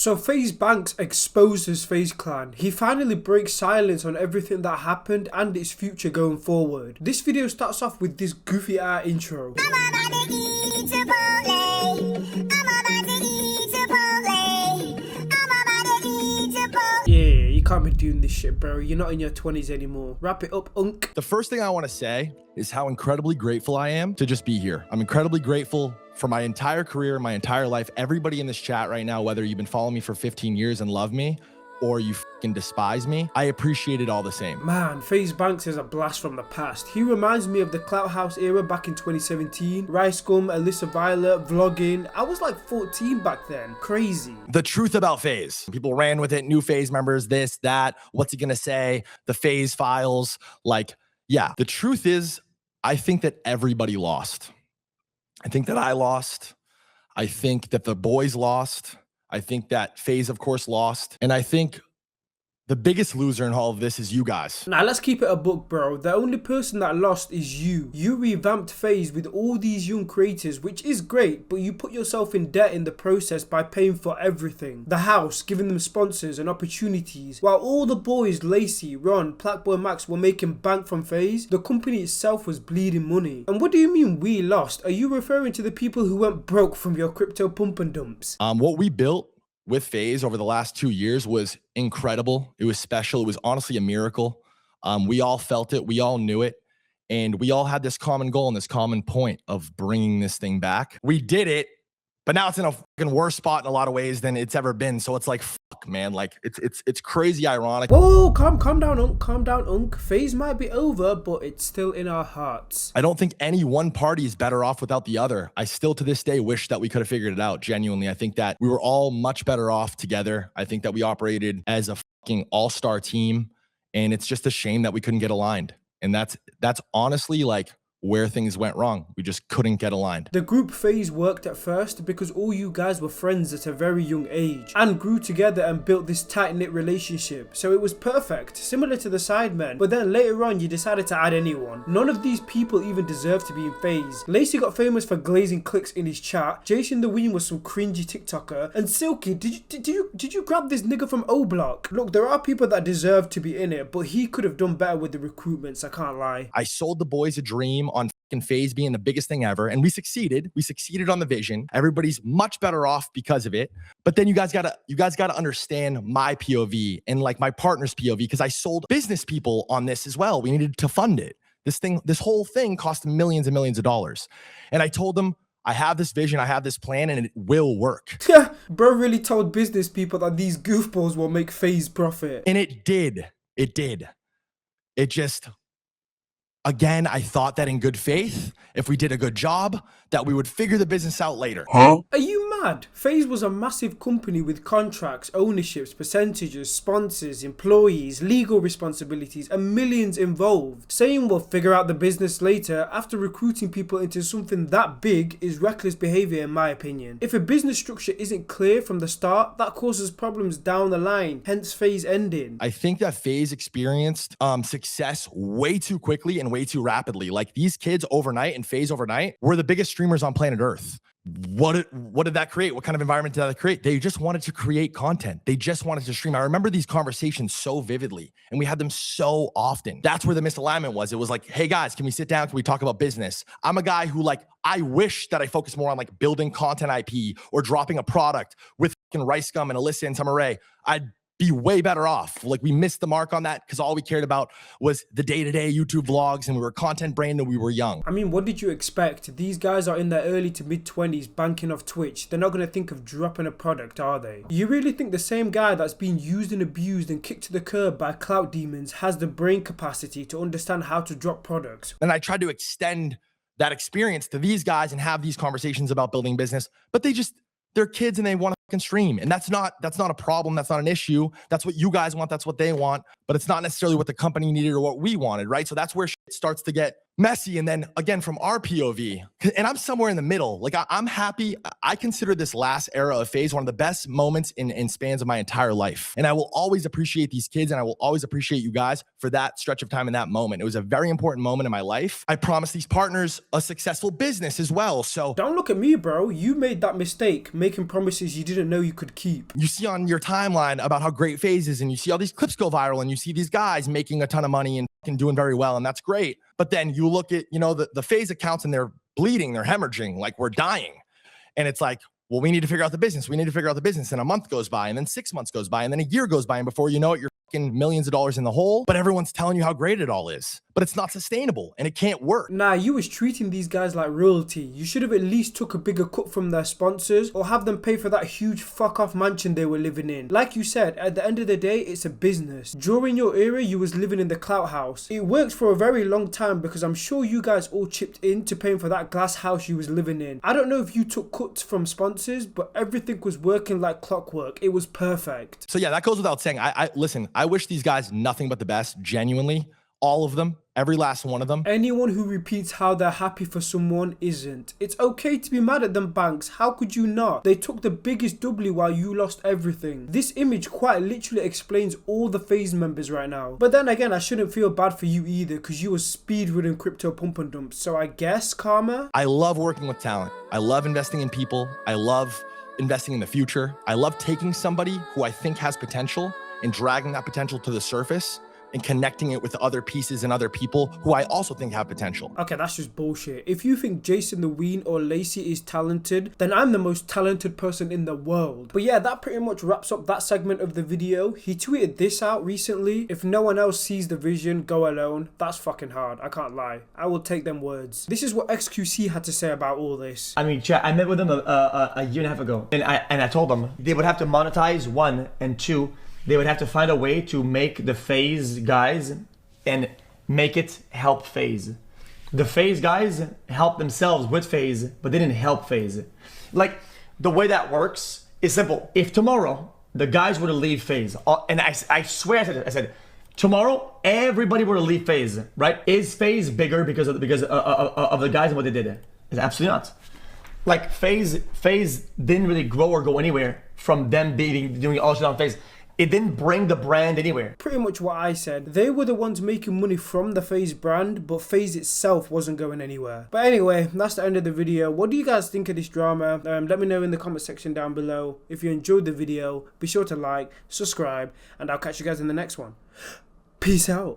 So FaZe Banks exposes FaZe Clan. He finally breaks silence on everything that happened and its future going forward. This video starts off with this goofy ass intro. Yeah, you can't be doing this shit, bro. You're not in your 20s anymore. Wrap it up, unk. The first thing I want to say is how incredibly grateful I am to just be here. I'm incredibly grateful for my entire career, my entire life, everybody in this chat right now, whether you've been following me for 15 years and love me, or you fucking despise me, I appreciate it all the same. Man, FaZe Banks is a blast from the past. He reminds me of the Clout House era back in 2017. Rice Gum, Alyssa Violet, vlogging. I was like 14 back then. Crazy. The truth about FaZe. People ran with it, new FaZe members, this, that, what's he gonna say? The FaZe files. Like, yeah, the truth is, I think that everybody lost. I think that I lost. I think that the boys lost. I think that FaZe, of course, lost. And I think the biggest loser in all of this is you guys. Now, let's keep it a book, bro. The only person that lost is you. You revamped FaZe with all these young creators, which is great, but you put yourself in debt in the process by paying for everything. The house, giving them sponsors and opportunities. While all the boys, Lacey, Ron, Blackboy Max, were making bank from FaZe, the company itself was bleeding money. And what do you mean we lost? Are you referring to the people who went broke from your crypto pump and dumps? What we built with FaZe over the last 2 years was incredible. It was special. It was honestly a miracle. We all felt it. We all knew it. And we all had this common goal and this common point of bringing this thing back. We did it, but now it's in a fucking worse spot in a lot of ways than it's ever been. So it's like, fuck, man, like it's crazy ironic. Whoa, calm down, unk. Calm down, unk. FaZe might be over, but it's still in our hearts. I don't think any one party is better off without the other. I still to this day wish that we could have figured it out. Genuinely, I think that we were all much better off together. I think that we operated as a fucking all-star team, and it's just a shame that we couldn't get aligned. And that's honestly like where things went wrong. We just couldn't get aligned. The group FaZe worked at first because all you guys were friends at a very young age and grew together and built this tight-knit relationship. So it was perfect, similar to the Sidemen. But then later on, you decided to add anyone. None of these people even deserve to be in FaZe. Lacey got famous for glazing clicks in his chat. Jason the Ween was some cringy TikToker. And Silky, did you grab this nigga from O Block? Look, there are people that deserve to be in it, but he could have done better with the recruitments, I can't lie. I sold the boys a dream on fucking FaZe being the biggest thing ever, and we succeeded. We succeeded on the vision. Everybody's much better off because of it. But then you guys gotta understand my POV and like my partner's POV, because I sold business people on this as well. We needed to fund it. This whole thing cost millions and millions of dollars. And I told them, I have this vision, I have this plan, and it will work. Bro really told business people that these goofballs will make FaZe profit. And it did. It did. It just... Again, I thought that in good faith, if we did a good job, that we would figure the business out later. Huh? Are you mad? FaZe was a massive company with contracts, ownerships, percentages, sponsors, employees, legal responsibilities, and millions involved. Saying we'll figure out the business later after recruiting people into something that big is reckless behavior in my opinion. If a business structure isn't clear from the start, that causes problems down the line, hence FaZe ending. I think that FaZe experienced success way too quickly and way too rapidly. Like these kids overnight and FaZe overnight were the biggest streamers on planet Earth. What did that create? What kind of environment did that create? They just wanted to create content. They just wanted to stream. I remember these conversations so vividly, and we had them so often. That's where the misalignment was. It was like, hey guys, can we sit down? Can we talk about business? I'm a guy who like, I wish that I focused more on like building content IP or dropping a product with fucking Rice Gum and Alyssa and Summer Rae. I'd be way better off. Like we missed the mark on that because all we cared about was the day-to-day YouTube vlogs, and we were content brain and we were young. I mean, what did you expect? These guys are in their early to mid 20s banking off Twitch. They're not going to think of dropping a product, are they? You really think the same guy that's been used and abused and kicked to the curb by clout demons has the brain capacity to understand how to drop products? And I tried to extend that experience to these guys and have these conversations about building business, but they're kids and they want to fucking stream. And that's not a problem. That's not an issue. That's what you guys want. That's what they want. But it's not necessarily what the company needed or what we wanted, right? So that's where shit starts to get messy. And then again, from our POV, and I'm somewhere in the middle. Like I'm happy. I consider this last era of FaZe one of the best moments in spans of my entire life. And I will always appreciate these kids, and I will always appreciate you guys for that stretch of time in that moment. It was a very important moment in my life. I promised these partners a successful business as well. So don't look at me, bro. You made that mistake, making promises you didn't know you could keep. You see on your timeline about how great FaZe is, and you see all these clips go viral, and you see these guys making a ton of money and doing very well, and that's great. But then you look at, the FaZe accounts, and they're bleeding, they're hemorrhaging, like we're dying. And it's like, well, we need to figure out the business. We need to figure out the business. And a month goes by, and then 6 months goes by, and then a year goes by, and before you know it, you're fucking millions of dollars in the hole. But everyone's telling you how great it all is. But it's not sustainable, and it can't work. Nah, you was treating these guys like royalty. You should have at least took a bigger cut from their sponsors, or have them pay for that huge fuck-off mansion they were living in. Like you said, at the end of the day, it's a business. During your era, you was living in the clout house. It worked for a very long time because I'm sure you guys all chipped in to paying for that glass house you was living in. I don't know if you took cuts from sponsors, but everything was working like clockwork. It was perfect. So yeah, that goes without saying. Listen, I wish these guys nothing but the best, genuinely. All of them, every last one of them. Anyone who repeats how they're happy for someone isn't. It's okay to be mad at them, Banks. How could you not? They took the biggest W while you lost everything. This image quite literally explains all the FaZe members right now. But then again, I shouldn't feel bad for you either, because you were speedrunning crypto pump and dumps. So I guess karma? I love working with talent. I love investing in people. I love investing in the future. I love taking somebody who I think has potential and dragging that potential to the surface and connecting it with other pieces and other people who I also think have potential. Okay, that's just bullshit. If you think Jason the Ween or Lacey is talented, then I'm the most talented person in the world. But yeah, that pretty much wraps up that segment of the video. He tweeted this out recently. If no one else sees the vision, go alone. That's fucking hard. I can't lie. I will take them words. This is what XQC had to say about all this. I mean, chat, I met with them a year and a half ago, and I told them they would have to monetize, 1, and 2, they would have to find a way to make the FaZe guys and make it help FaZe. The FaZe guys help themselves with FaZe, but they didn't help FaZe. Like, the way that works is simple. If tomorrow the guys were to leave FaZe, and I swear I said, tomorrow everybody were to leave FaZe, right? Is FaZe bigger because of the guys and what they did? It's absolutely not. Like, FaZe didn't really grow or go anywhere from them doing all shit on FaZe. It didn't bring the brand anywhere. Pretty much what I said. They were the ones making money from the FaZe brand, but FaZe itself wasn't going anywhere. But anyway, that's the end of the video. What do you guys think of this drama? Let me know in the comment section down below. If you enjoyed the video, be sure to like, subscribe, and I'll catch you guys in the next one. Peace out.